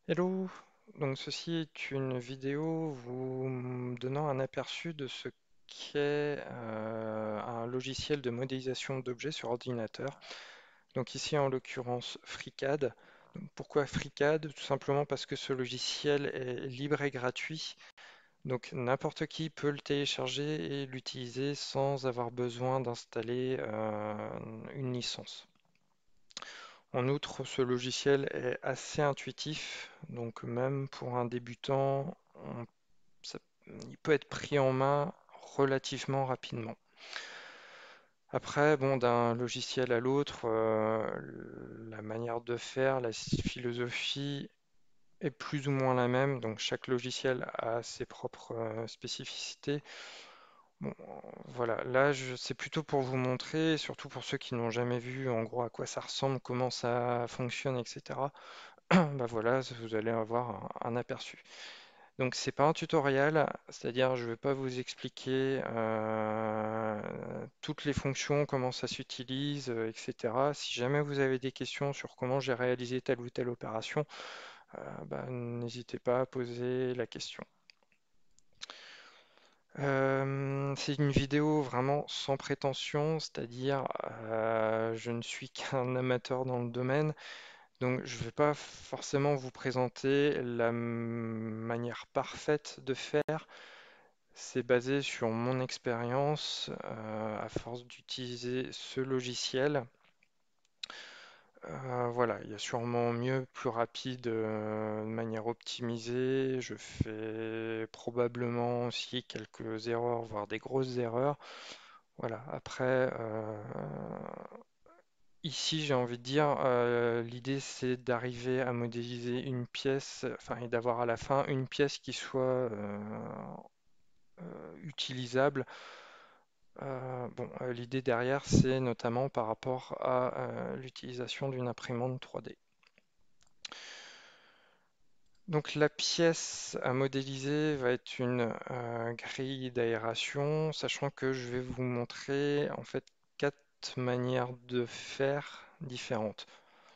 Hello, donc ceci est une vidéo vous donnant un aperçu de ce qu'est un logiciel de modélisation d'objets sur ordinateur. Donc ici en l'occurrence FreeCAD. Donc, pourquoi FreeCAD? Tout simplement parce que ce logiciel est libre et gratuit. Donc n'importe qui peut le télécharger et l'utiliser sans avoir besoin d'installer une licence. En outre, ce logiciel est assez intuitif, donc même pour un débutant, ça- il peut être pris en main relativement rapidement. Après, bon, d'un logiciel à l'autre, la manière de faire, la philosophie est plus ou moins la même, donc chaque logiciel a ses propres spécificités. Bon, voilà, là c'est plutôt pour vous montrer, surtout pour ceux qui n'ont jamais vu en gros à quoi ça ressemble, comment ça fonctionne, etc. Bah voilà, vous allez avoir un aperçu. Donc c'est pas un tutoriel, c'est-à-dire je ne vais pas vous expliquer toutes les fonctions, comment ça s'utilise, etc. Si jamais vous avez des questions sur comment j'ai réalisé telle ou telle opération, bah, n'hésitez pas à poser la question. C'est une vidéo vraiment sans prétention, c'est-à-dire je ne suis qu'un amateur dans le domaine. Donc, je ne vais pas forcément vous présenter la manière parfaite de faire. C'est basé sur mon expérience à force d'utiliser ce logiciel. Voilà, il y a sûrement mieux, plus rapide, de manière optimisée. Je fais probablement aussi quelques erreurs, voire des grosses erreurs. Voilà, après, ici, j'ai envie de dire, l'idée c'est d'arriver à modéliser une pièce, enfin, et d'avoir à la fin une pièce qui soit utilisable. Bon, l'idée derrière, c'est notamment par rapport à l'utilisation d'une imprimante 3D. Donc la pièce à modéliser va être une grille d'aération, sachant que je vais vous montrer en fait quatre manières de faire différentes.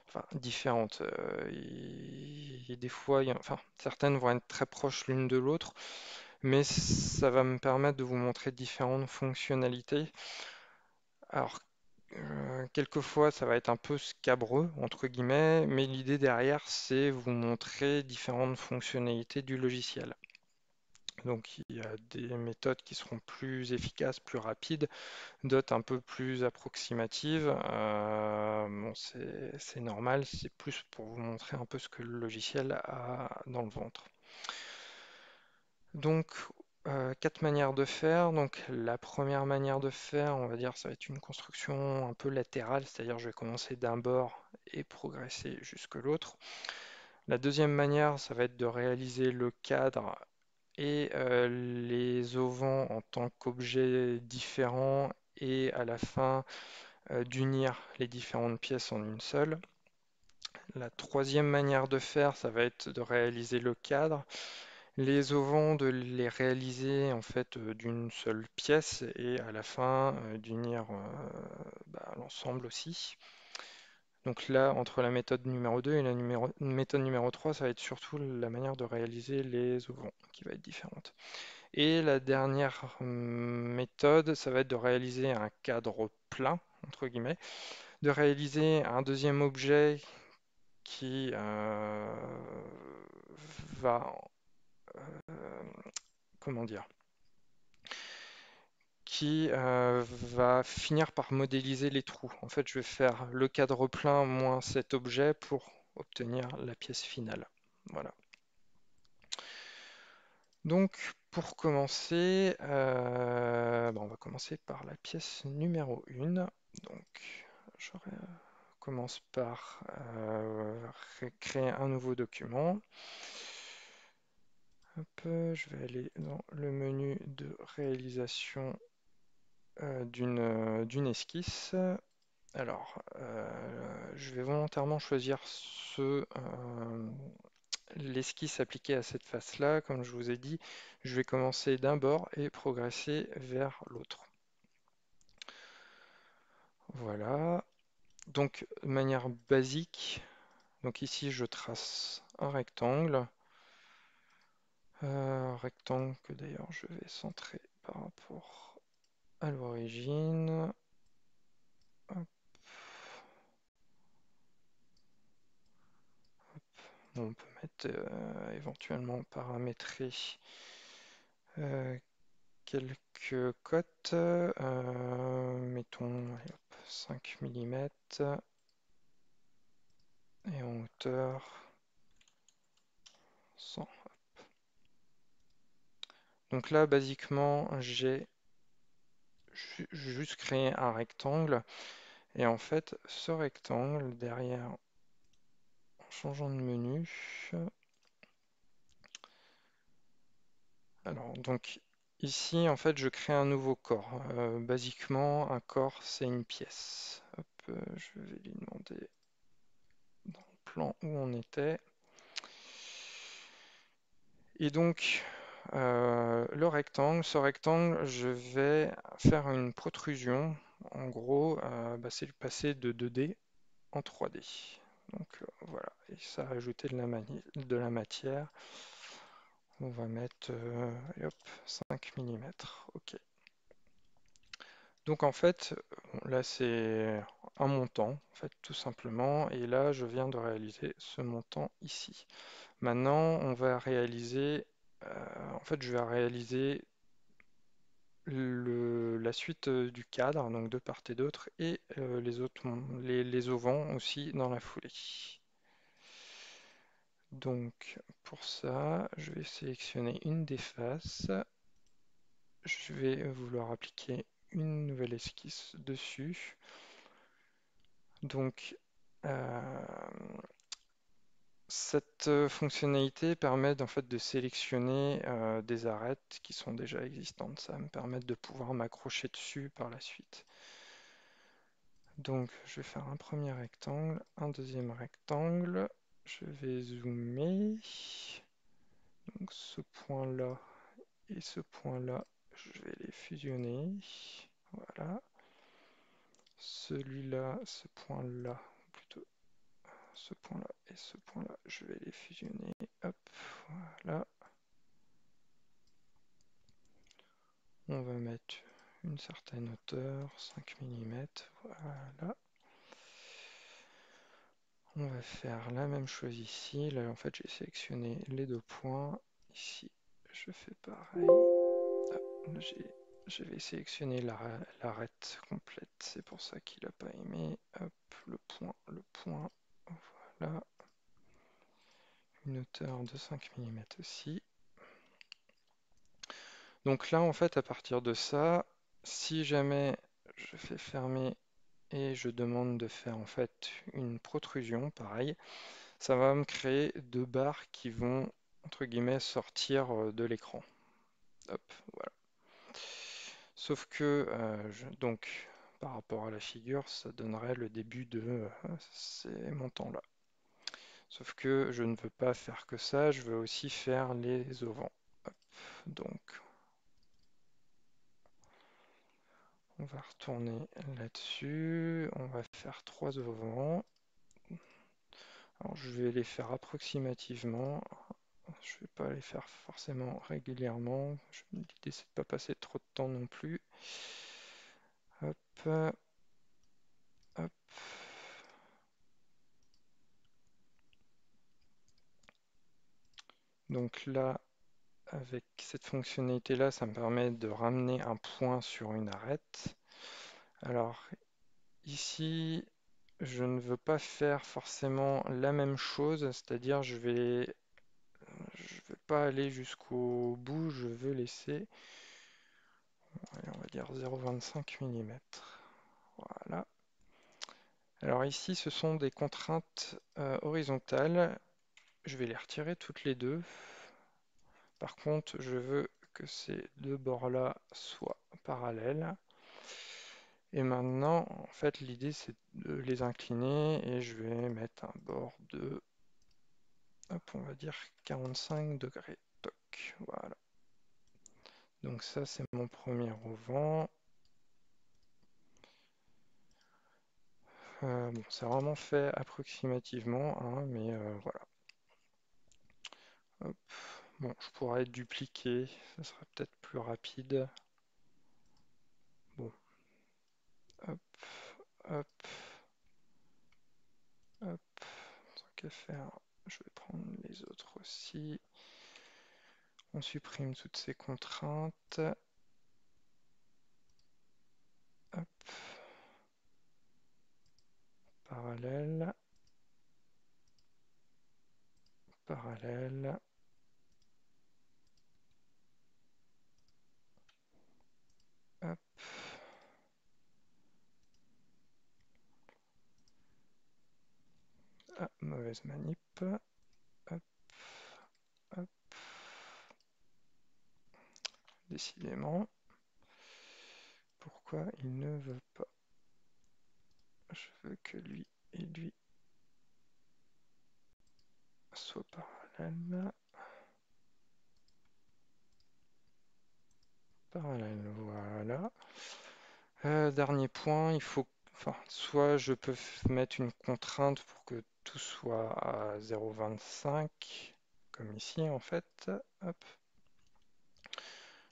Enfin, différentes. Des fois, enfin, certaines vont être très proches l'une de l'autre, mais ça va me permettre de vous montrer différentes fonctionnalités. Alors, quelquefois, ça va être un peu scabreux, entre guillemets, mais l'idée derrière, c'est vous montrer différentes fonctionnalités du logiciel. Donc, il y a des méthodes qui seront plus efficaces, plus rapides, d'autres un peu plus approximatives. Bon, c'est normal, c'est plus pour vous montrer un peu ce que le logiciel a dans le ventre. Donc, quatre manières de faire. Donc, la première manière de faire, on va dire, ça va être une construction un peu latérale, c'est-à-dire je vais commencer d'un bord et progresser jusque l'autre. La deuxième manière, ça va être de réaliser le cadre et les auvents en tant qu'objets différents et à la fin d'unir les différentes pièces en une seule. La troisième manière de faire, ça va être de réaliser le cadre. Les auvents, de les réaliser en fait d'une seule pièce et à la fin d'unir l'ensemble aussi. Donc là, entre la méthode numéro 2 et la méthode numéro 3, ça va être surtout la manière de réaliser les auvents qui va être différente. Et la dernière méthode, ça va être de réaliser un cadre plein, entre guillemets, de réaliser un deuxième objet qui va, comment dire, qui va finir par modéliser les trous. En fait, je vais faire le cadre plein moins cet objet pour obtenir la pièce finale. Voilà. Donc, pour commencer, on va commencer par la pièce numéro 1. Donc, je commence par créer un nouveau document. Hop, je vais aller dans le menu de réalisation d'une esquisse. Alors, je vais volontairement choisir l'esquisse appliquée à cette face-là. Comme je vous ai dit, je vais commencer d'un bord et progresser vers l'autre. Voilà. Donc, de manière basique, Donc ici, je trace un rectangle. Rectangle que d'ailleurs je vais centrer par rapport à l'origine. Hop. Bon, on peut mettre éventuellement paramétrer euh, quelques cotes. Mettons allez, hop, 5 mm et en hauteur 100. Donc là, basiquement, j'ai juste créé un rectangle. Et en fait, ce rectangle, derrière, en changeant de menu, alors donc ici, en fait, je crée un nouveau corps. Basiquement, un corps, c'est une pièce. Hop, je vais lui demander dans le plan où on était. Et donc, le rectangle, ce rectangle, je vais faire une protrusion. En gros, c'est le passer de 2D en 3D. Donc voilà, et ça a ajouté de la matière. On va mettre allez, hop, 5 mm. Ok. Donc en fait, là c'est un montant, en fait, tout simplement. Et là, je viens de réaliser ce montant ici. Maintenant, on va réaliser, en fait, je vais réaliser la suite du cadre, donc de part et d'autre, et les auvents aussi dans la foulée. Donc pour ça, je vais sélectionner une des faces. Je vais vouloir appliquer une nouvelle esquisse dessus. Donc cette fonctionnalité permet en fait de sélectionner des arêtes qui sont déjà existantes. Ça va me permettre de pouvoir m'accrocher dessus par la suite. Donc je vais faire un premier rectangle, un deuxième rectangle. Je vais zoomer. Donc ce point-là et ce point-là, je vais les fusionner. Voilà. Celui-là, ce point-là, ou plutôt ce point-là et ce point-là, je vais les fusionner. Hop, voilà. On va mettre une certaine hauteur, 5 mm. Voilà. On va faire la même chose ici. Là, en fait, j'ai sélectionné les deux points. Ici, je fais pareil. Ah, là, je vais sélectionner l'arête complète. C'est pour ça qu'il n'a pas aimé. Hop, le point. Voilà. Une hauteur de 5 mm aussi. Donc là, en fait, à partir de ça, si jamais je fais fermer et je demande de faire en fait une protrusion, pareil, ça va me créer deux barres qui vont, entre guillemets, sortir de l'écran. Hop, voilà. Sauf que, donc, par rapport à la figure, ça donnerait le début de ces montants-là. Sauf que je ne veux pas faire que ça, je veux aussi faire les auvents. Hop, donc, on va retourner là-dessus. On va faire trois auvents. Alors, je vais les faire approximativement. Je ne vais pas les faire forcément régulièrement. L'idée, c'est de ne pas passer trop de temps non plus. Hop, hop. Donc là, avec cette fonctionnalité-là, ça me permet de ramener un point sur une arête. Alors ici, je ne veux pas faire forcément la même chose, c'est-à-dire je vais pas aller jusqu'au bout, je veux laisser, allez, on va dire 0,25 mm. Voilà. Alors ici, ce sont des contraintes horizontales. Je vais les retirer toutes les deux. Par contre, je veux que ces deux bords-là soient parallèles. Et maintenant, en fait, l'idée c'est de les incliner et je vais mettre un bord de, hop, on va dire 45 degrés. Toc, voilà. Donc ça, c'est mon premier auvent. Bon, c'est vraiment fait approximativement, hein, mais voilà. Hop. Bon, je pourrais dupliquer, ça serait peut-être plus rapide. Bon, hop, hop, hop. Tant qu'à faire, je vais prendre les autres aussi. On supprime toutes ces contraintes. Hop, parallèle, parallèle. Hop. Ah, mauvaise manip. Hop, hop. Décidément. Pourquoi il ne veut pas? Je veux que lui et lui soient parallèles. Parallèle, voilà. Dernier point, il faut, enfin, soit je peux mettre une contrainte pour que tout soit à 0,25, comme ici en fait. Hop.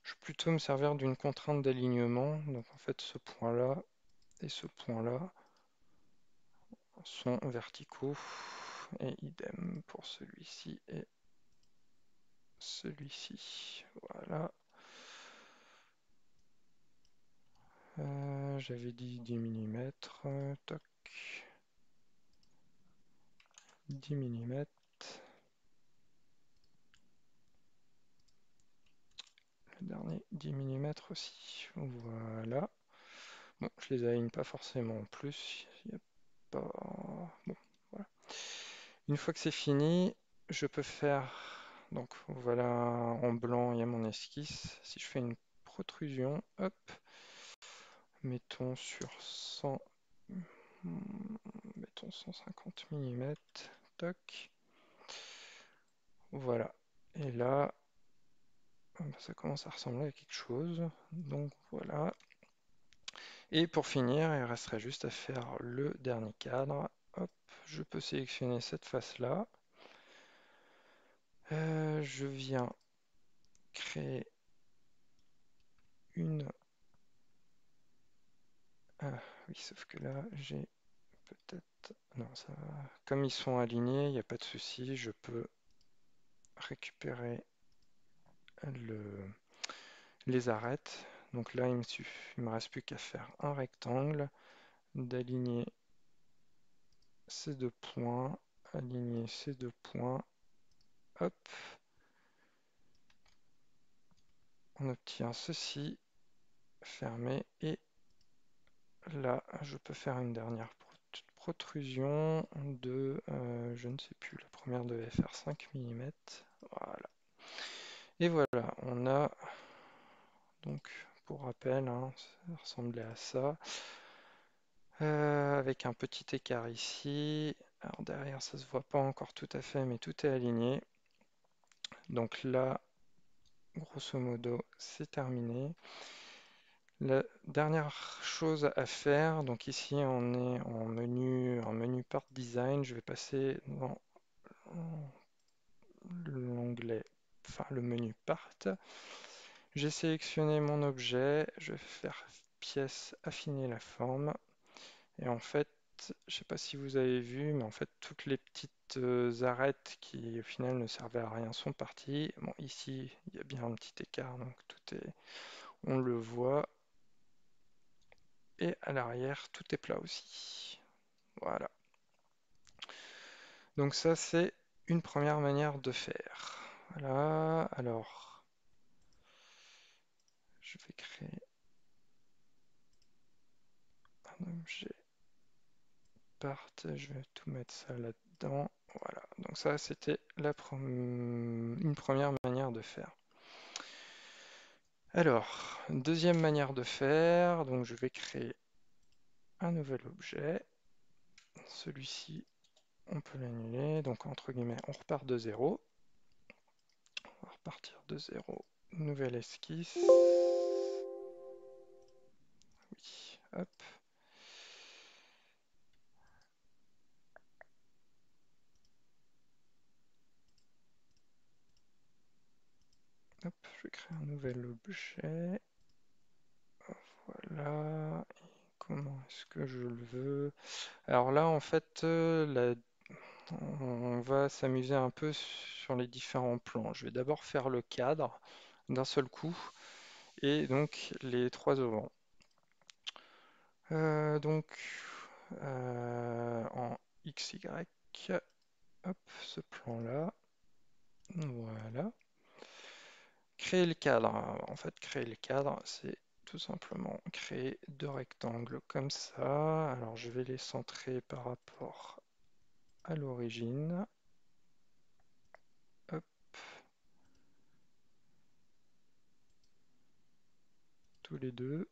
Je vais plutôt me servir d'une contrainte d'alignement. Donc en fait, ce point-là et ce point-là sont verticaux. Et idem pour celui-ci et celui-ci. Voilà. J'avais dit 10 mm. Toc. 10 mm. Le dernier 10 mm aussi. Voilà. Bon, je les aligne pas forcément en plus. Il y a pas... Bon, voilà. Une fois que c'est fini, je peux faire... Donc voilà, en blanc, il y a mon esquisse. Si je fais une protrusion, hop, mettons sur 100... Mettons 150 mm. Toc. Voilà. Et là, ça commence à ressembler à quelque chose. Donc voilà. Et pour finir, il resterait juste à faire le dernier cadre. Hop, je peux sélectionner cette face-là. Je viens créer une... Ah oui, sauf que là, j'ai peut-être... Non, ça va. Comme ils sont alignés, il n'y a pas de souci. Je peux récupérer le... les arêtes. Donc là, il me reste plus qu'à faire un rectangle, d'aligner ces deux points, aligner ces deux points. Hop, on obtient ceci, fermé, et là, je peux faire une dernière protrusion de, je ne sais plus, la première devait faire 5 mm. Voilà. Et voilà, on a, donc, pour rappel, hein, ça ressemblait à ça. Avec un petit écart ici. Alors derrière, ça se voit pas encore tout à fait, mais tout est aligné. Donc là, grosso modo, c'est terminé. La dernière chose à faire, donc ici on est en menu Part Design. Je vais passer dans l'onglet, enfin le menu Part. J'ai sélectionné mon objet, je vais faire pièce, affiner la forme. Et en fait, je ne sais pas si vous avez vu, mais en fait toutes les petites arêtes qui au final ne servaient à rien sont parties. Bon, ici il y a bien un petit écart, donc tout est, on le voit. Et à l'arrière, tout est plat aussi. Voilà. Donc ça, c'est une première manière de faire. Voilà. Alors, je vais créer un objet part. Je vais tout mettre ça là-dedans. Voilà. Donc ça, c'était une première manière de faire. Alors, deuxième manière de faire. Donc, je vais créer un nouvel objet. Celui-ci, on peut l'annuler. Donc, entre guillemets, on repart de zéro. On va repartir de zéro. Nouvelle esquisse. Oui, hop. Hop, je vais créer un nouvel objet. Voilà. Et comment est-ce que je le veux? Alors là, en fait, on va s'amuser un peu sur les différents plans. Je vais d'abord faire le cadre d'un seul coup et donc les trois auvents. Donc en XY, hop, ce plan-là, voilà. Créer le cadre. En fait, créer le cadre, c'est tout simplement créer deux rectangles comme ça. Alors, je vais les centrer par rapport à l'origine. Hop, tous les deux.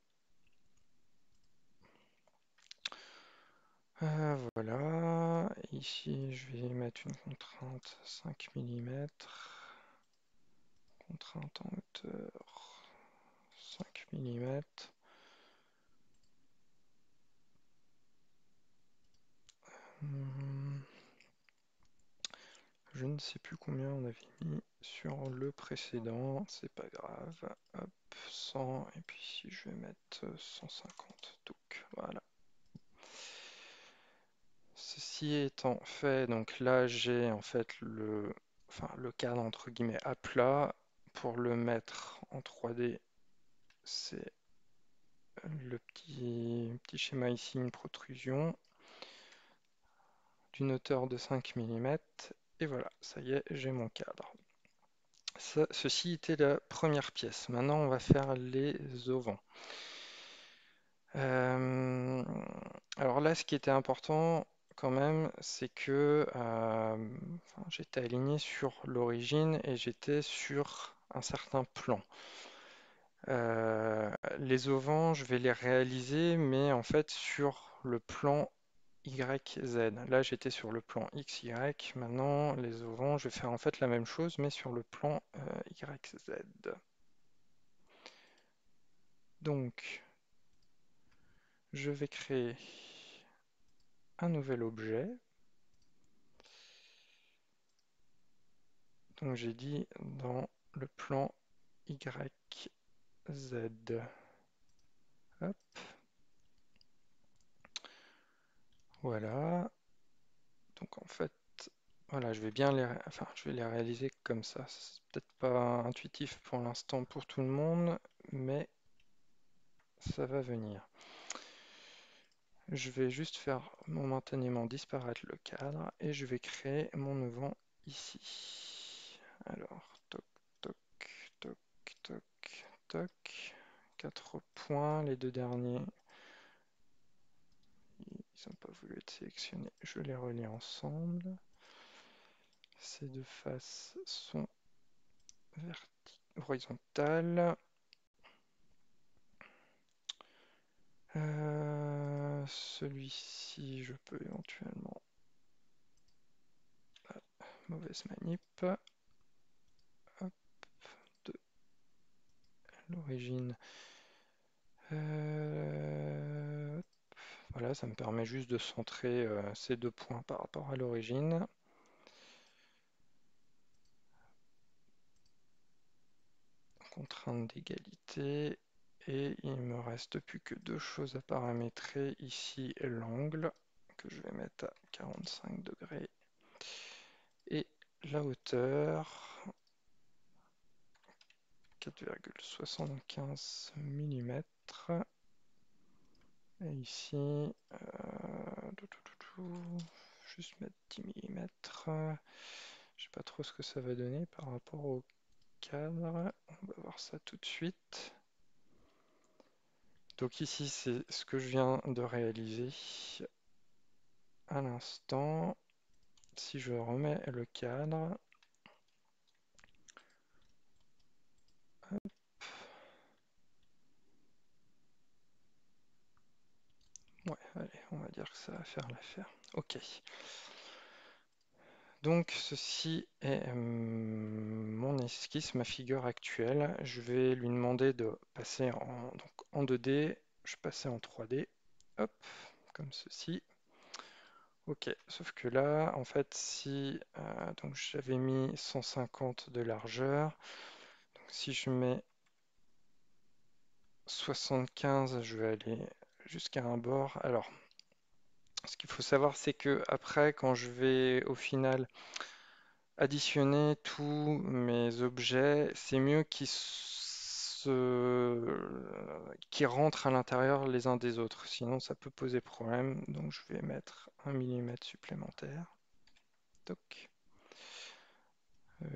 Voilà. Ici, je vais mettre une contrainte 5 mm. Contrainte en hauteur 5 mm. Je ne sais plus combien on avait mis sur le précédent, c'est pas grave. Hop, 100, et puis si je vais mettre 150, donc voilà. Ceci étant fait, donc là j'ai en fait le cadre entre guillemets à plat. Pour le mettre en 3D, c'est le petit schéma ici, une protrusion d'une hauteur de 5 mm. Et voilà, ça y est, j'ai mon cadre. Ceci était la première pièce. Maintenant, on va faire les auvents. Euh, alors là, ce qui était important quand même, c'est que enfin, j'étais aligné sur l'origine et j'étais sur un certain plan. Les auvents, je vais les réaliser, mais en fait sur le plan YZ. Là, j'étais sur le plan XY. Maintenant, les auvents, je vais faire en fait la même chose, mais sur le plan YZ. Donc, je vais créer un nouvel objet. Donc, j'ai dit dans le plan YZ. Hop, voilà. Donc, en fait, voilà, je vais les réaliser comme ça. C'est peut-être pas intuitif pour l'instant pour tout le monde, mais ça va venir. Je vais juste faire momentanément disparaître le cadre et je vais créer mon auvent ici. Alors, toc, toc, toc, toc, toc. 4 points, les deux derniers, ils n'ont pas voulu être sélectionnés. Je les relie ensemble. Ces deux faces sont horizontales. Celui-ci, je peux éventuellement... Ah, mauvaise manip. Hop, de l'origine. Voilà, ça me permet juste de centrer ces deux points par rapport à l'origine. Contrainte d'égalité. Et il me reste plus que deux choses à paramétrer. Ici, l'angle, que je vais mettre à 45 degrés. Et la hauteur, 4,75 mm. Et ici, juste mettre 10 mm. Je sais pas trop ce que ça va donner par rapport au cadre. On va voir ça tout de suite. Donc ici, c'est ce que je viens de réaliser à l'instant. Si je remets le cadre, ouais, allez, on va dire que ça va faire l'affaire. Ok. Donc ceci est mon esquisse, ma figure actuelle. Je vais lui demander de passer en 2D. Je passais en 3D. Hop, comme ceci. Ok, sauf que là, en fait, si donc j'avais mis 150 de largeur, donc Si je mets 75, je vais aller jusqu'à un bord. Alors, ce qu'il faut savoir, c'est que après, quand je vais au final additionner tous mes objets, c'est mieux qu'ils rentrent à l'intérieur les uns des autres. Sinon, ça peut poser problème. Donc, je vais mettre 1 mm supplémentaire. Toc.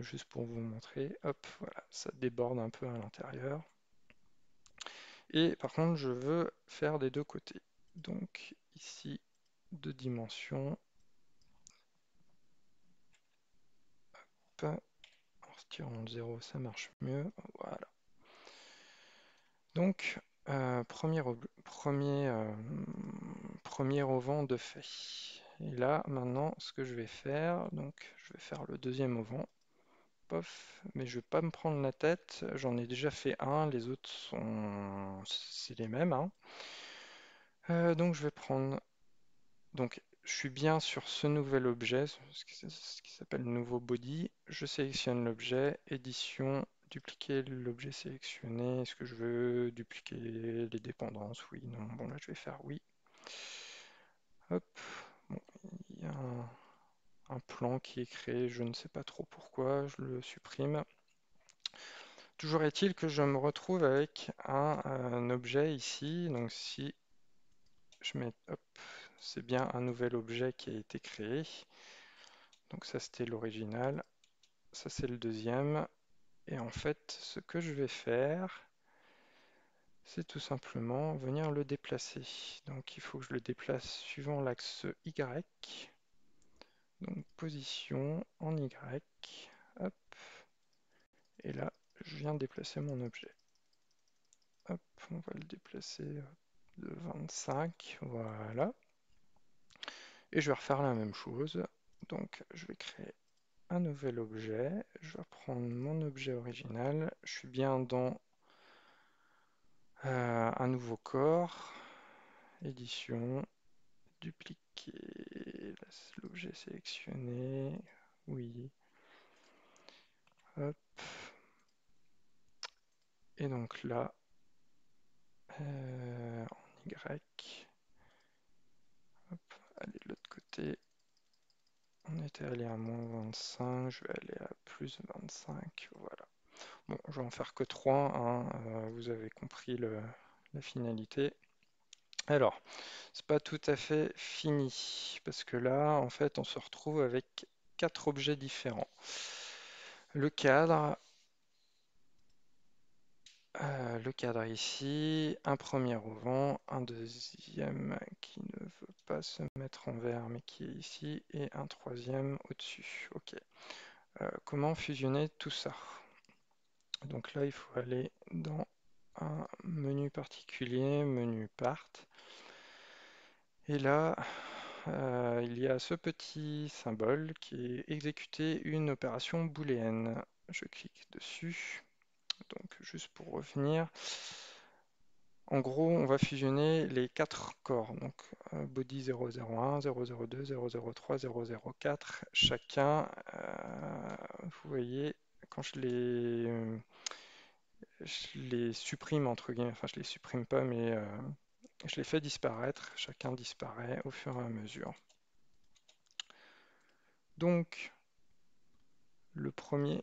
Juste pour vous montrer. Hop, voilà, ça déborde un peu à l'intérieur. Et par contre, je veux faire des deux côtés. Donc, ici, 2 dimensions. Hop, en retirant le 0, ça marche mieux. Voilà. Donc, premier auvent de fait. Et là, maintenant, ce que je vais faire, donc, je vais faire le deuxième auvent. Pof, mais je vais pas me prendre la tête. J'en ai déjà fait un, les autres c'est les mêmes, hein. Donc, je vais prendre. Donc, je suis bien sur ce nouvel objet, ce qui s'appelle nouveau body. Je sélectionne l'objet, édition, dupliquer l'objet sélectionné. Est-ce que je veux dupliquer les dépendances? Oui, non. Bon, là, je vais faire oui. Hop. Bon, il y a un plan qui est créé, je ne sais pas trop pourquoi, je le supprime. Toujours est-il que je me retrouve avec un objet ici. Donc, si je mets, hop, c'est bien un nouvel objet qui a été créé. Donc ça c'était l'original, ça c'est le deuxième. Et en fait, ce que je vais faire, c'est tout simplement venir le déplacer. Donc il faut que je le déplace suivant l'axe Y. Donc position en Y. Hop. Et là, je viens déplacer mon objet. Hop, on va le déplacer de 25. Voilà. Et je vais refaire la même chose. Donc je vais créer un nouvel objet. Je vais prendre mon objet original. Je suis bien dans un nouveau corps. Édition. Dupliquer l'objet sélectionné. Oui. Hop. Et donc là, en Y. Hop. Allez de l'autre côté. On était allé à -25. Je vais aller à +25. Voilà. Bon, je vais en faire que 3, hein, vous avez compris la finalité. Alors, c'est pas tout à fait fini, parce que là, en fait, on se retrouve avec 4 objets différents. Le cadre ici, un premier auvent, un deuxième qui ne veut pas se mettre en vert, mais qui est ici, et un troisième au-dessus. Ok. Comment fusionner tout ça? Donc là, il faut aller dans un menu particulier, menu Part. Et là, il y a ce petit symbole qui est exécuter une opération booléenne. Je clique dessus. Donc, juste pour revenir, en gros, on va fusionner les 4 corps. Donc, body 001, 002, 003, 004. Chacun, vous voyez, quand je les supprime, entre guillemets, enfin, je les supprime pas, mais je les fais disparaître. Chacun disparaît au fur et à mesure. Donc, le premier,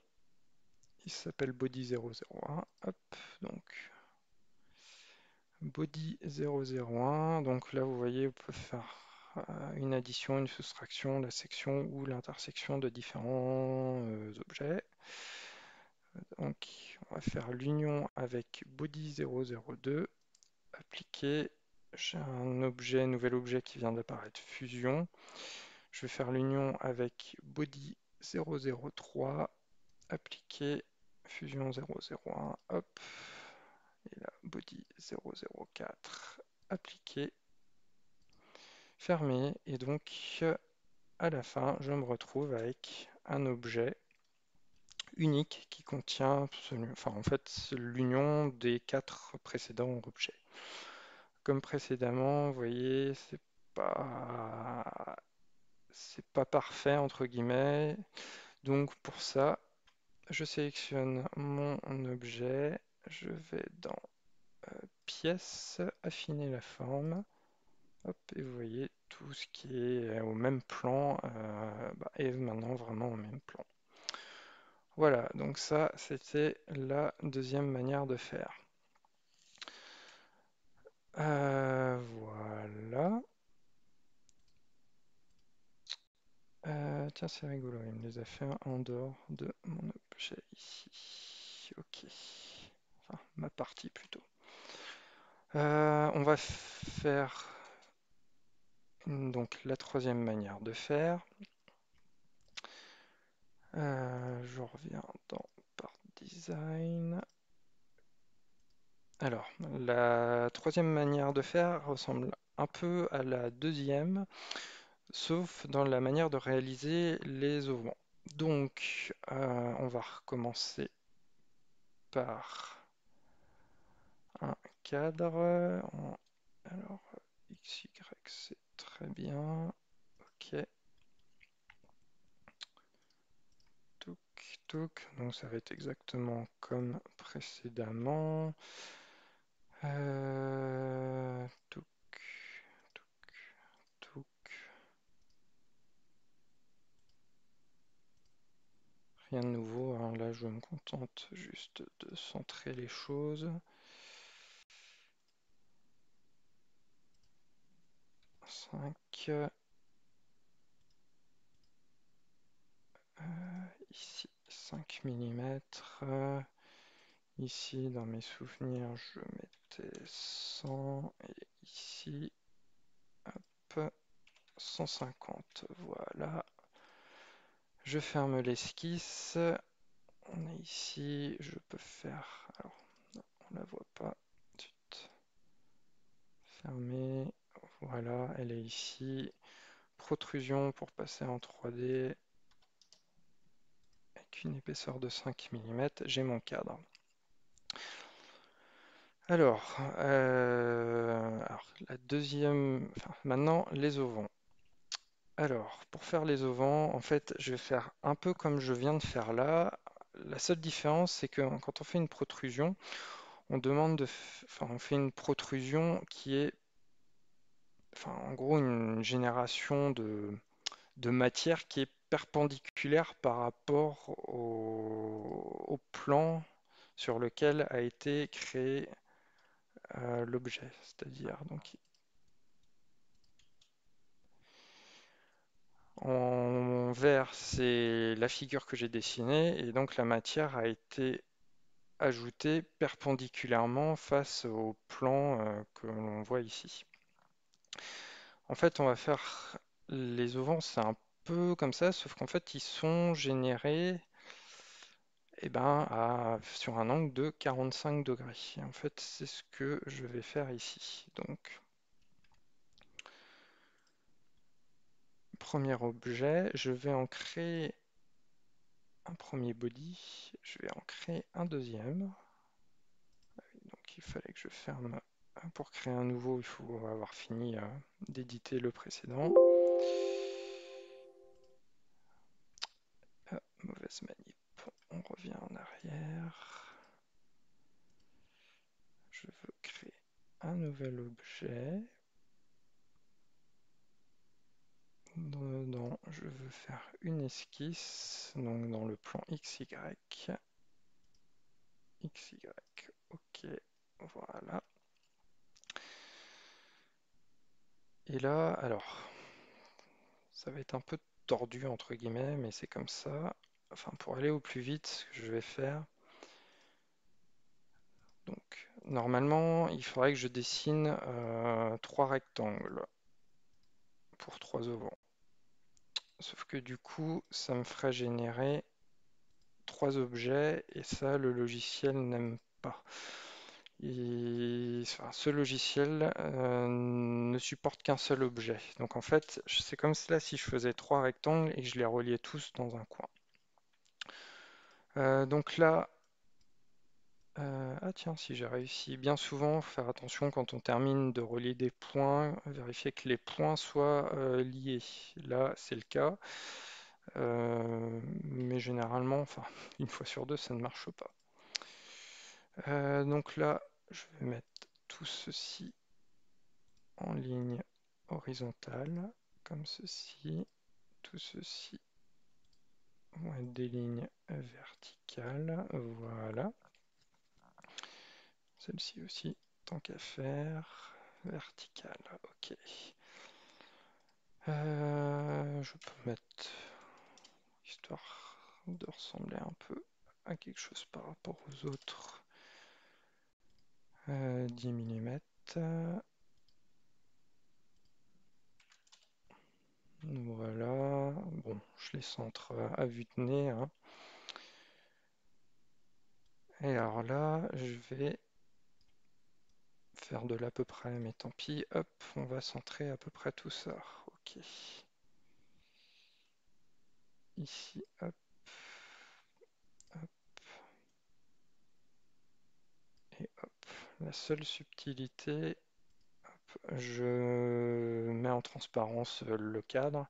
il s'appelle body 001. Hop, donc body 001. Donc là, vous voyez, on peut faire une addition, une soustraction, la section ou l'intersection de différents objets. Donc, on va faire l'union avec body 002. Appliquer. J'ai un objet, nouvel objet qui vient d'apparaître, fusion. Je vais faire l'union avec body 003. Appliquer. Fusion 001, hop, et là, body 004, appliquer, fermer, et donc à la fin, je me retrouve avec un objet unique qui contient, enfin en fait, l'union des 4 précédents objets. Comme précédemment, vous voyez, pas, c'est pas parfait entre guillemets, donc pour ça, je sélectionne mon objet, je vais dans pièces, affiner la forme. Hop, et vous voyez tout ce qui est au même plan est maintenant vraiment au même plan. Voilà, donc ça c'était la deuxième manière de faire. Voilà. Tiens, c'est rigolo, il me les a fait en dehors de mon objet ici. Ok. Enfin, ma partie plutôt. On va faire donc la troisième manière de faire. Je reviens dans Part Design. Alors, la troisième manière de faire ressemble un peu à la deuxième, sauf dans la manière de réaliser les auvents. Donc, on va recommencer par un cadre. Alors, XY, c'est très bien. Ok. Touk, touk. Donc, ça va être exactement comme précédemment. Touk, touk, touk. Rien de nouveau, hein. Là, je me contente juste de centrer les choses. 5. Ici, 5 mm. Ici, dans mes souvenirs, je mettais 100. Et ici, hop, 150. Voilà. Je ferme l'esquisse. On est ici. Je peux faire... Alors, non, on la voit pas. Zut. Fermer. Voilà, elle est ici. Protrusion pour passer en 3D. Avec une épaisseur de 5 mm. J'ai mon cadre. Alors, la deuxième, enfin, maintenant les auvents. Alors, pour faire les auvents, en fait, je vais faire un peu comme je viens de faire là. La seule différence, c'est que quand on fait une protrusion, on demande enfin, on fait une protrusion qui est, enfin, en gros, une génération de matière qui est perpendiculaire par rapport au plan sur lequel a été créé l'objet. C'est-à-dire, donc, en vert, c'est la figure que j'ai dessinée et donc la matière a été ajoutée perpendiculairement face au plan que l'on voit ici. En fait, on va faire les auvents, c'est un peu comme ça, sauf qu'en fait, ils sont générés sur un angle de 45 degrés. Et en fait, c'est ce que je vais faire ici. Donc, premier objet, je vais en créer un premier body, je vais en créer un deuxième. Donc il fallait que je ferme pour créer un nouveau, il faut avoir fini d'éditer le précédent. Ah, mauvaise manip, on revient en arrière. Je veux créer un nouvel objet. Dedans, je veux faire une esquisse, donc dans le plan XY. XY, ok, voilà. Et là, alors, ça va être un peu tordu entre guillemets, mais c'est comme ça. Enfin, pour aller au plus vite, ce que je vais faire, donc, normalement, il faudrait que je dessine 3 rectangles pour 3 auvents. Sauf que du coup, ça me ferait générer 3 objets et ça, le logiciel n'aime pas. Enfin, ce logiciel ne supporte qu'un seul objet. Donc en fait, c'est comme cela si je faisais 3 rectangles et que je les reliais tous dans un coin. Donc là, ah tiens, si j'ai réussi. Bien souvent, faire attention quand on termine de relier des points, vérifier que les points soient liés. Là, c'est le cas. Mais généralement, enfin, une fois sur deux, ça ne marche pas. Donc là, je vais mettre tout ceci en ligne horizontale, comme ceci. Tout ceci vont être des lignes verticales. Voilà. Celle-ci aussi, tant qu'à faire. Verticale, ok. Je peux mettre, histoire de ressembler un peu à quelque chose par rapport aux autres, 10 mm. Voilà, bon, je les centre à vue de nez, hein. Et alors là, je vais faire de l'à peu près, mais tant pis, hop, on va centrer à peu près tout ça. Ok. Ici, hop, hop, et hop. La seule subtilité, je mets en transparence le cadre.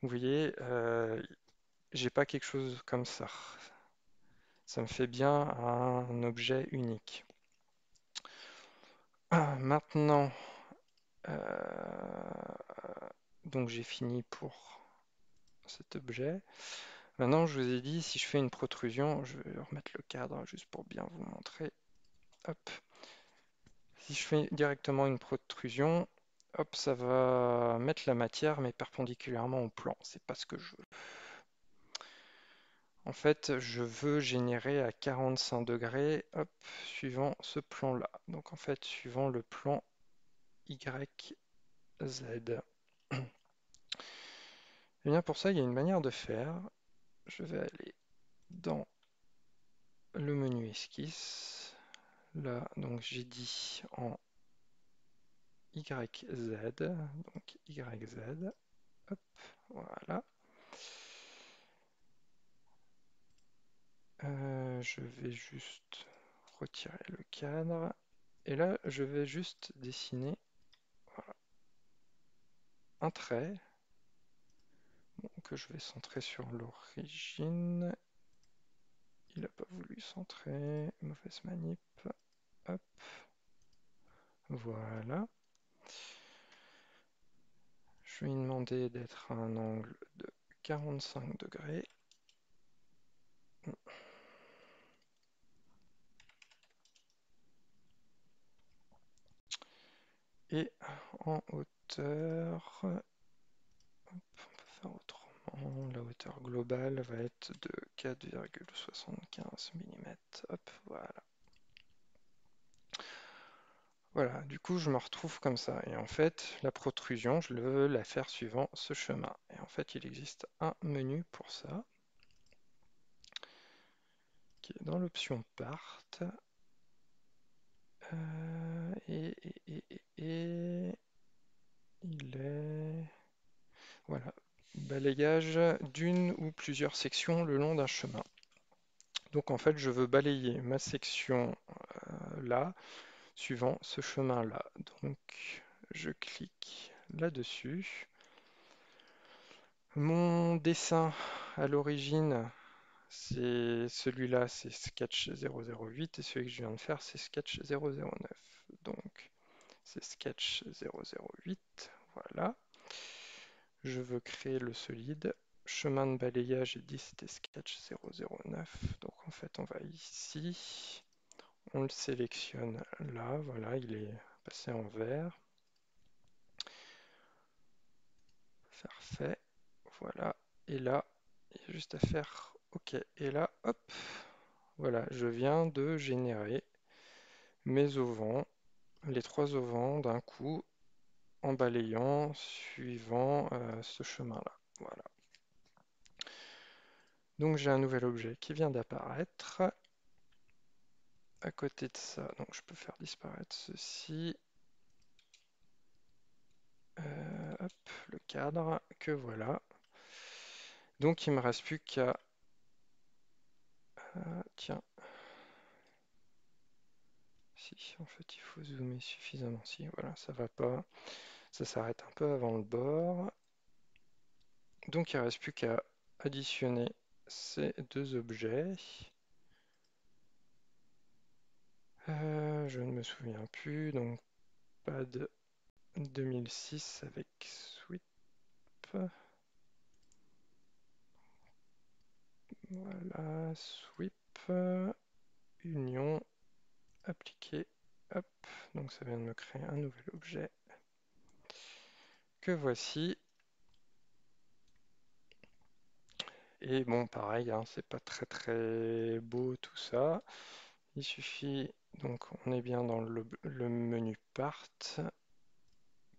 Vous voyez, j'ai pas quelque chose comme ça. Ça me fait bien un objet unique. Maintenant, donc j'ai fini pour cet objet. Maintenant, je vous ai dit, si je fais une protrusion, je vais remettre le cadre juste pour bien vous montrer. Hop. Si je fais directement une protrusion, hop, ça va mettre la matière, mais perpendiculairement au plan. C'est pas ce que je veux. En fait, je veux générer à 45 degrés, hop, suivant ce plan-là. Donc en fait, suivant le plan YZ. Et bien pour ça, il y a une manière de faire. Je vais aller dans le menu esquisse. Là, donc j'ai dit en YZ, donc YZ, hop, voilà. Je vais juste retirer le cadre. Et là, je vais juste dessiner voilà, un trait que je vais centrer sur l'origine. Il n'a pas voulu centrer, mauvaise manip. Hop, voilà. Je vais lui demander d'être à un angle de 45 degrés. Et en hauteur, hop, on peut faire autrement. La hauteur globale va être de 4,75 mm. Hop, voilà. Voilà, du coup, je me retrouve comme ça. Et en fait, la protrusion, je veux la faire suivant ce chemin. Et en fait, il existe un menu pour ça, qui est dans l'option Part. Et il est... Voilà, balayage d'une ou plusieurs sections le long d'un chemin. Donc en fait, je veux balayer ma section là, suivant ce chemin-là. Donc je clique là-dessus. Mon dessin à l'origine, c'est celui-là, c'est Sketch 008 et celui que je viens de faire, c'est Sketch 009. Donc c'est Sketch 008, voilà. Je veux créer le solide. Chemin de balayage, j'ai dit c'était Sketch 009. Donc en fait, on va ici. On le sélectionne là. Voilà, il est passé en vert. Faire fait. Voilà. Et là, il y a juste à faire OK. Et là, hop. Voilà, je viens de générer mes auvents, les trois auvents d'un coup en balayant suivant ce chemin-là. Voilà. Donc j'ai un nouvel objet qui vient d'apparaître. À côté de ça, donc je peux faire disparaître ceci. Hop, le cadre, que voilà. Donc il me reste plus qu'à... tiens. Si, en fait il faut zoomer suffisamment. Si, voilà, ça va pas. Ça s'arrête un peu avant le bord. Donc il ne reste plus qu'à additionner ces deux objets. Je ne me souviens plus, donc pad 2006 avec sweep. Voilà, sweep, union, appliquer, hop. Donc ça vient de me créer un nouvel objet que voici. Et bon, pareil, hein, c'est pas très très beau tout ça. Il suffit, donc on est bien dans le menu Part,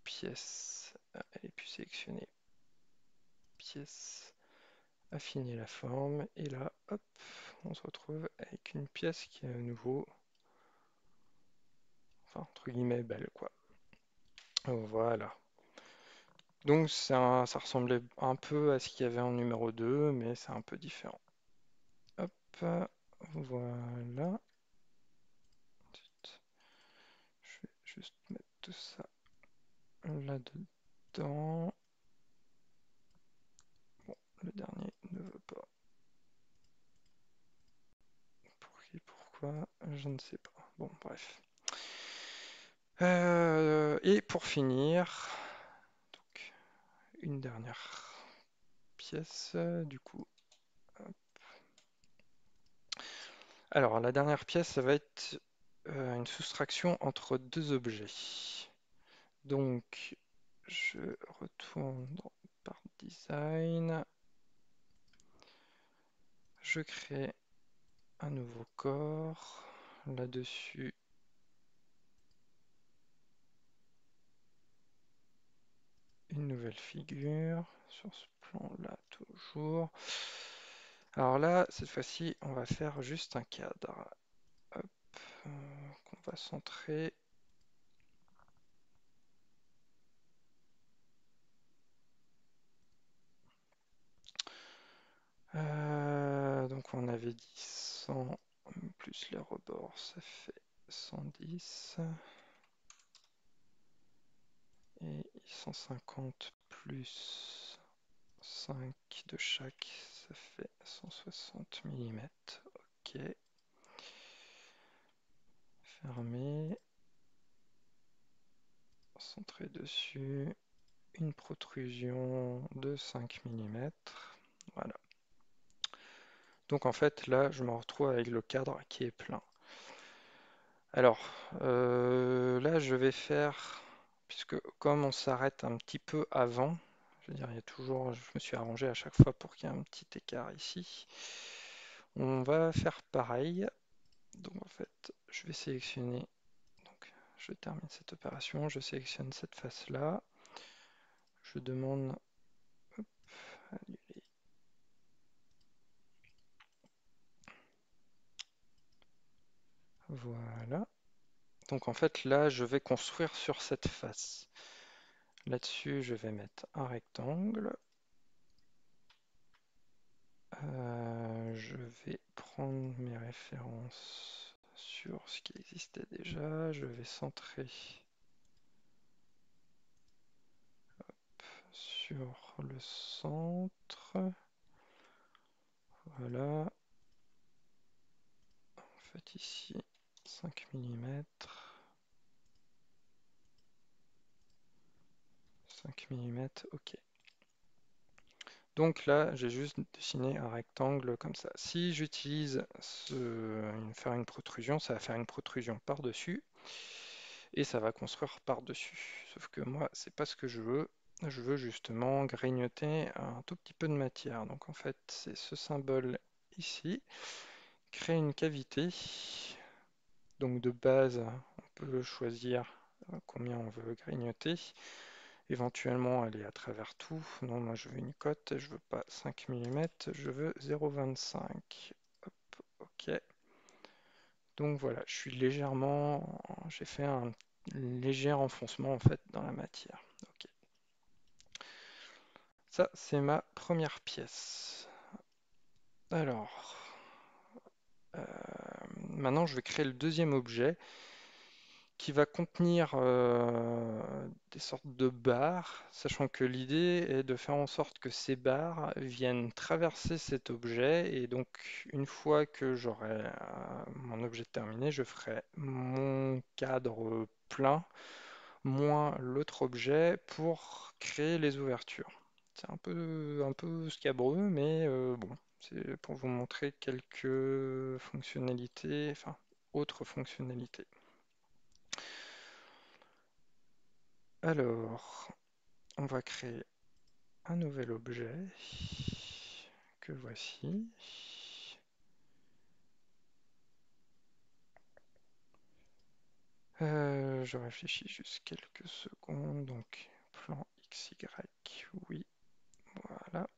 pièce, elle est plus sélectionnée, pièce, affiner la forme, et là, hop, on se retrouve avec une pièce qui est à nouveau, enfin, entre guillemets, belle, quoi. Voilà. Donc ça ressemblait un peu à ce qu'il y avait en numéro 2, mais c'est un peu différent. Hop, voilà. Je vais juste mettre tout ça là-dedans. Bon, le dernier ne veut pas. Pour qui, pourquoi, je ne sais pas. Bon, bref. Et pour finir, donc, une dernière pièce, du coup. Alors, la dernière pièce, ça va être une soustraction entre deux objets. Donc, je retourne dans Part Design. Je crée un nouveau corps. Là-dessus, une nouvelle figure. Sur ce plan-là, toujours. Alors là, cette fois-ci, on va faire juste un cadre. Hop, qu'on va centrer. Donc on avait dit 100 plus les rebords, ça fait 110. Et 150 plus 5 de chaque, ça fait 160 mm. Ok. Fermé. Centrer dessus. Une protrusion de 5 mm. Voilà. Donc en fait là je me retrouve avec le cadre qui est plein. Alors là je vais faire, puisque comme on s'arrête un petit peu avant, je veux dire il y a toujours, je me suis arrangé à chaque fois pour qu'il y ait un petit écart ici. On va faire pareil. Donc en fait je vais sélectionner, donc je termine cette opération, je sélectionne cette face là, je demande hop, annuler. Voilà. Donc en fait là je vais construire sur cette face. Là-dessus je vais mettre un rectangle. Je vais prendre mes références sur ce qui existait déjà. Je vais centrer sur le centre. Voilà. En fait ici 5 mm. 5 mm, ok. Donc là, j'ai juste dessiné un rectangle comme ça. Si j'utilise faire une protrusion, ça va faire une protrusion par-dessus et ça va construire par-dessus. Sauf que moi, c'est pas ce que je veux. Je veux justement grignoter un tout petit peu de matière. Donc en fait, c'est ce symbole ici. Créer une cavité. Donc de base, on peut choisir combien on veut grignoter. Éventuellement aller à travers tout. Non, moi je veux une cote, je veux pas 5 mm, je veux 0,25. Hop, ok. Donc voilà, j'ai fait un léger enfoncement en fait dans la matière. Ok. Ça, c'est ma première pièce. Alors, maintenant je vais créer le deuxième objet qui va contenir des sortes de barres, sachant que l'idée est de faire en sorte que ces barres viennent traverser cet objet, et donc une fois que j'aurai mon objet terminé, je ferai mon cadre plein, moins l'autre objet pour créer les ouvertures. C'est un peu scabreux, mais bon, c'est pour vous montrer quelques fonctionnalités, enfin, autres fonctionnalités. Alors, on va créer un nouvel objet que voici. Je réfléchis juste quelques secondes. Donc, plan XY, oui, voilà.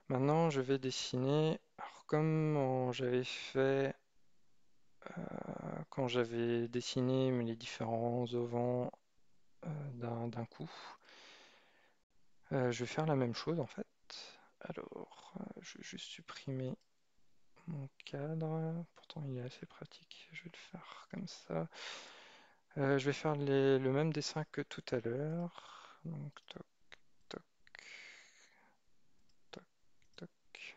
Maintenant, je vais dessiner. Alors, comme j'avais fait quand j'avais dessiné les différents auvents d'un coup, je vais faire la même chose en fait. Alors, je vais juste supprimer mon cadre. Pourtant, il est assez pratique. Je vais le faire comme ça. Je vais faire le même dessin que tout à l'heure. Donc, toc, toc, toc, toc.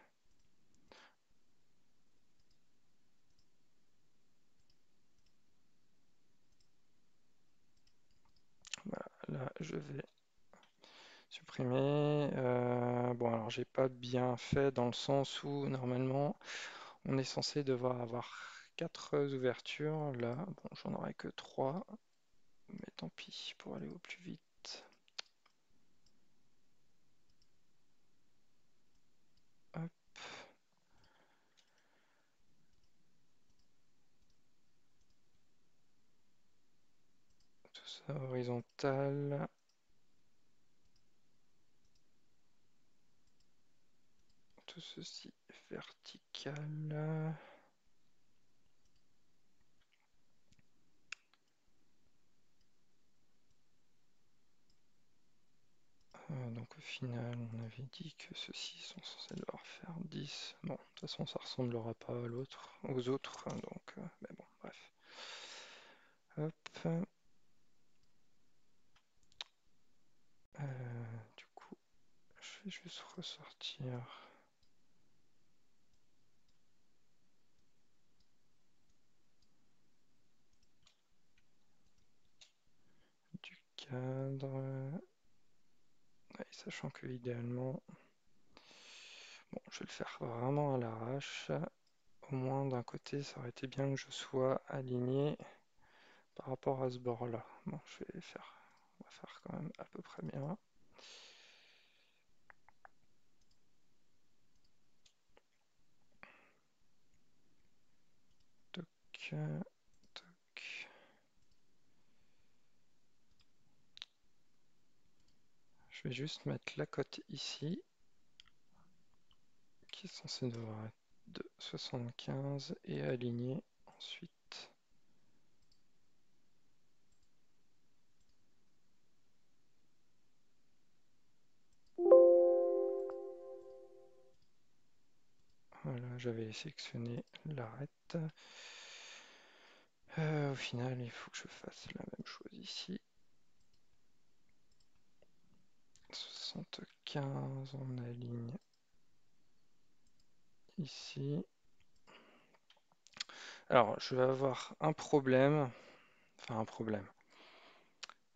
Voilà, là, je vais supprimer. Bon, alors, j'ai pas bien fait dans le sens où, normalement, on est censé devoir avoir 4 ouvertures. Là, bon, j'en aurai que 3. Mais tant pis, pour aller au plus vite. Hop, tout ça horizontal. Tout ceci vertical. Donc au final, on avait dit que ceux-ci sont censés devoir faire 10. Bon, de toute façon, ça ressemblera pas à l'autre, aux autres, hein, donc, mais bon, bref. Hop. Du coup, je vais juste ressortir du cadre. Ouais, sachant que idéalement, bon, je vais le faire vraiment à l'arrache. Au moins, d'un côté, ça aurait été bien que je sois aligné par rapport à ce bord-là. Bon, on va faire quand même à peu près bien. Toc, toc. Je vais juste mettre la cote ici, qui est censée devoir être de 75 et aligner ensuite. Voilà, j'avais sélectionné l'arête. Au final, il faut que je fasse la même chose ici. 75, on aligne ici. Alors, je vais avoir un problème. Enfin, un problème.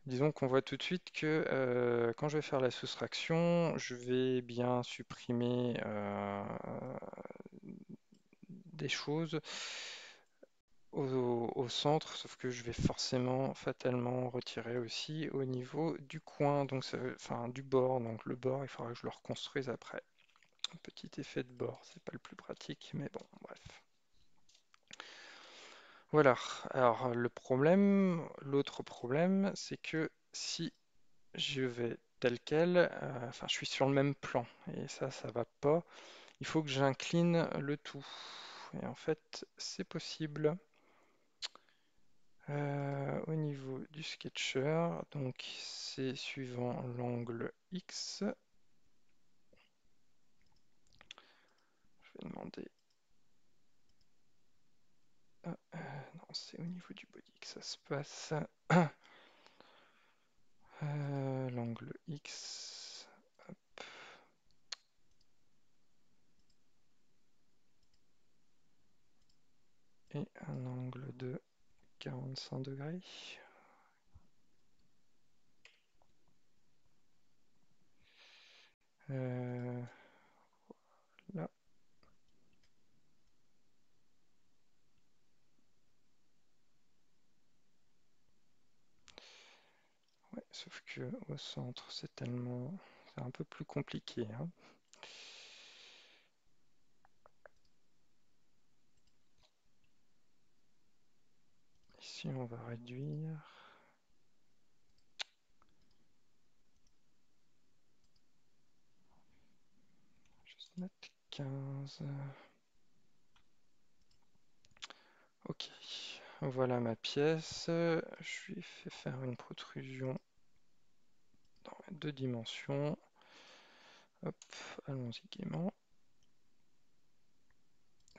Disons qu'on voit tout de suite que quand je vais faire la soustraction, je vais bien supprimer des choses au centre, sauf que je vais forcément, fatalement retirer aussi au niveau du coin, donc enfin du bord. Donc le bord, il faudra que je le reconstruise après. Un petit effet de bord, c'est pas le plus pratique, mais bon, bref. Voilà. Alors l'autre problème, c'est que si je vais tel quel, enfin je suis sur le même plan, et ça va pas. Il faut que j'incline le tout. Et en fait, c'est possible. Au niveau du sketcher, donc c'est suivant l'angle X. Je vais demander. Non, c'est au niveau du body que ça se passe. L'angle X. Et un angle de 45 degrés. Là. Ouais, sauf que au centre, c'est un peu plus compliqué, hein. Ici, on va réduire. Juste mettre 15. Ok, voilà ma pièce. Je lui ai fait faire une protrusion dans les 2 dimensions. Hop, allons-y gaiement.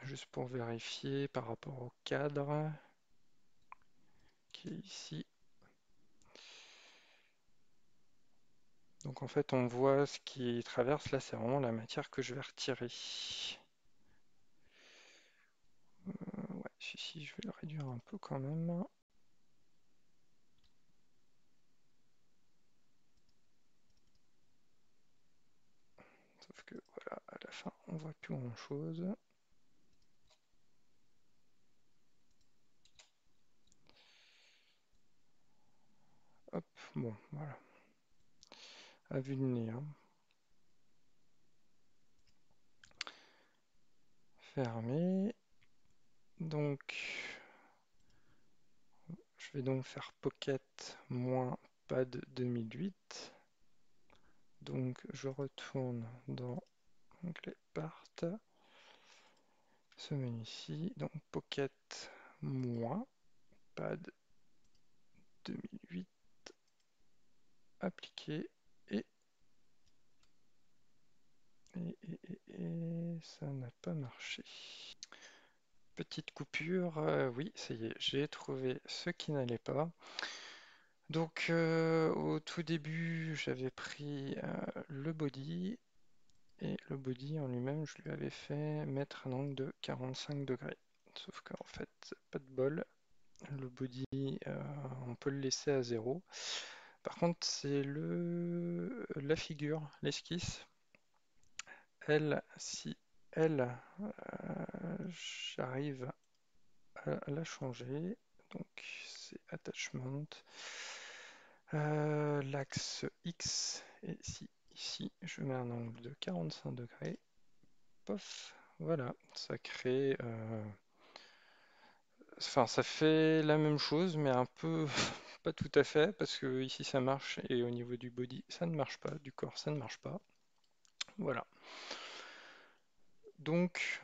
Juste pour vérifier par rapport au cadre qui est ici. Donc en fait, on voit ce qui traverse. Là, c'est vraiment la matière que je vais retirer. Ouais, si, je vais le réduire un peu quand même. Sauf que voilà, à la fin, on voit plus grand-chose. Hop, bon, voilà. À vue de nez, hein. Fermé. Donc, je vais donc faire Pocket moins pad 2008. Donc, je retourne dans l'onglet Part. Ce menu ici. Donc, Pocket moins pad 2008. Appliqué. Et ça n'a pas marché. Petite coupure, oui, ça y est, j'ai trouvé ce qui n'allait pas. Donc au tout début, j'avais pris le body, et le body en lui-même, je lui avais fait mettre un angle de 45 degrés. Sauf qu'en fait, pas de bol, le body, on peut le laisser à 0. Par contre, c'est la figure, l'esquisse. Elle, si elle, j'arrive à la changer. Donc c'est attachment. L'axe X, et si ici je mets un angle de 45 degrés, pof, voilà, ça crée. Enfin, ça fait la même chose, mais un peu pas tout à fait, parce que ici ça marche et au niveau du body ça ne marche pas, du corps ça ne marche pas. Voilà. Donc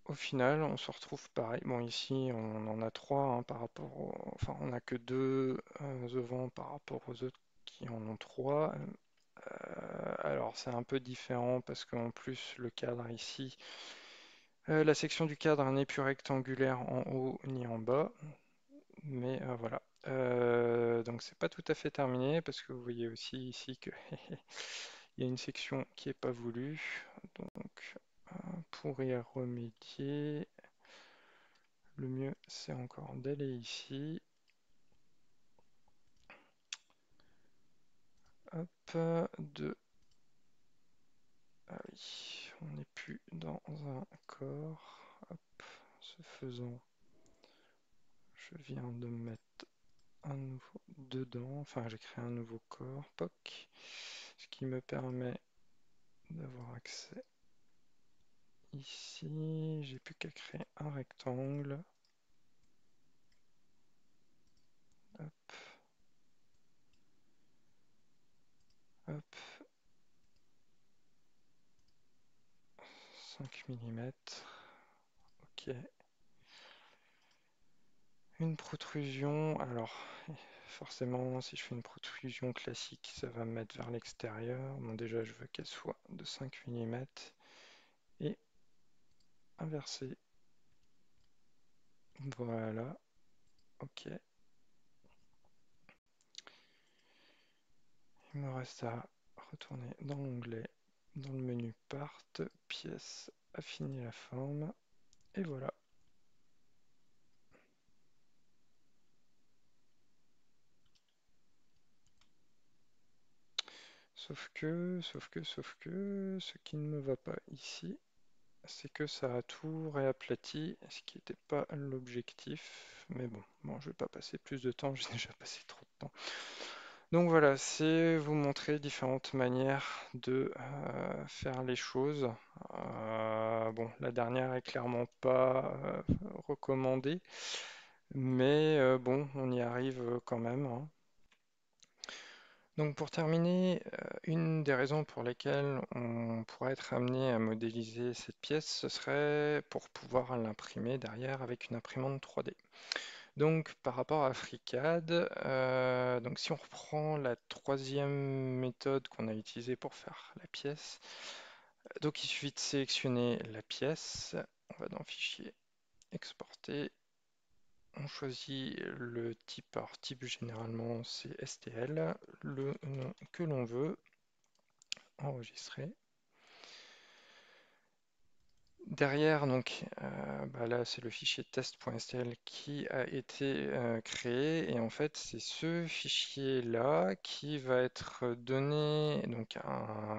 au final, on se retrouve pareil. Bon, ici, on en a trois hein, par rapport Enfin, on n'a que deux devant par rapport aux autres qui en ont trois. Alors, c'est un peu différent parce qu'en plus, le cadre ici, la section du cadre n'est plus rectangulaire en haut ni en bas. Mais voilà. Donc, c'est pas tout à fait terminé parce que vous voyez aussi ici que il y a une section qui n'est pas voulue. Donc, pour y remédier, le mieux, c'est encore d'aller ici. Hop, de... Ah oui, on n'est plus dans un corps. Hop, ce faisant, je viens de mettre un nouveau dedans. Enfin, j'ai créé un nouveau corps, POC, ce qui me permet d'avoir accès ici. J'ai plus qu'à créer un rectangle. Hop, hop, 5 mm. Ok. Une protrusion, alors forcément si je fais une protrusion classique ça va me mettre vers l'extérieur. Bon déjà je veux qu'elle soit de 5 mm et inversée. Voilà. Ok, il me reste à retourner dans l'onglet, dans le menu Part, pièce, affiner la forme, et voilà. Sauf que, ce qui ne me va pas ici, c'est que ça a tout réaplati, ce qui n'était pas l'objectif. Mais bon, je vais pas passer plus de temps, j'ai déjà passé trop de temps. Donc voilà, c'est vous montrer différentes manières de faire les choses. Bon, la dernière est clairement pas recommandée, mais bon, on y arrive quand même, hein. Donc pour terminer, une des raisons pour lesquelles on pourrait être amené à modéliser cette pièce, ce serait pour pouvoir l'imprimer derrière avec une imprimante 3D. Donc par rapport à FreeCAD, donc si on reprend la troisième méthode qu'on a utilisée pour faire la pièce, donc il suffit de sélectionner la pièce, on va dans Fichier, Exporter, on choisit le type, alors type généralement c'est STL, le nom que l'on veut, enregistrer. Derrière, donc, bah là, c'est le fichier test.stl qui a été créé et en fait, c'est ce fichier-là qui va être donné donc,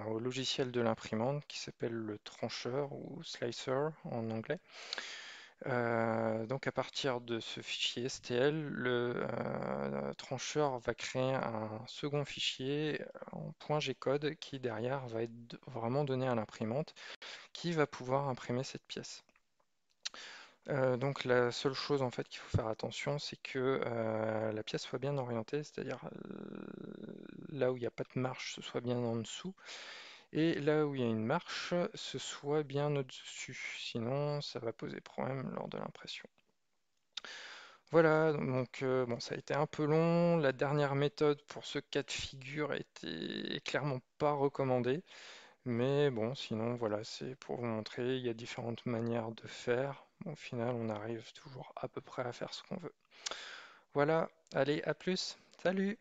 au logiciel de l'imprimante qui s'appelle le trancheur ou slicer en anglais. Donc, à partir de ce fichier STL, le trancheur va créer un second fichier en .gcode qui derrière va être vraiment donné à l'imprimante qui va pouvoir imprimer cette pièce. Donc la seule chose en fait qu'il faut faire attention, c'est que la pièce soit bien orientée, c'est-à-dire là où il n'y a pas de marche, ce soit bien en dessous, et là où il y a une marche, ce soit bien au-dessus. Sinon, ça va poser problème lors de l'impression. Voilà, donc bon, ça a été un peu long. La dernière méthode pour ce cas de figure était clairement pas recommandée. Mais bon, sinon, voilà, c'est pour vous montrer, il y a différentes manières de faire. Au final, on arrive toujours à peu près à faire ce qu'on veut. Voilà, allez, à plus. Salut!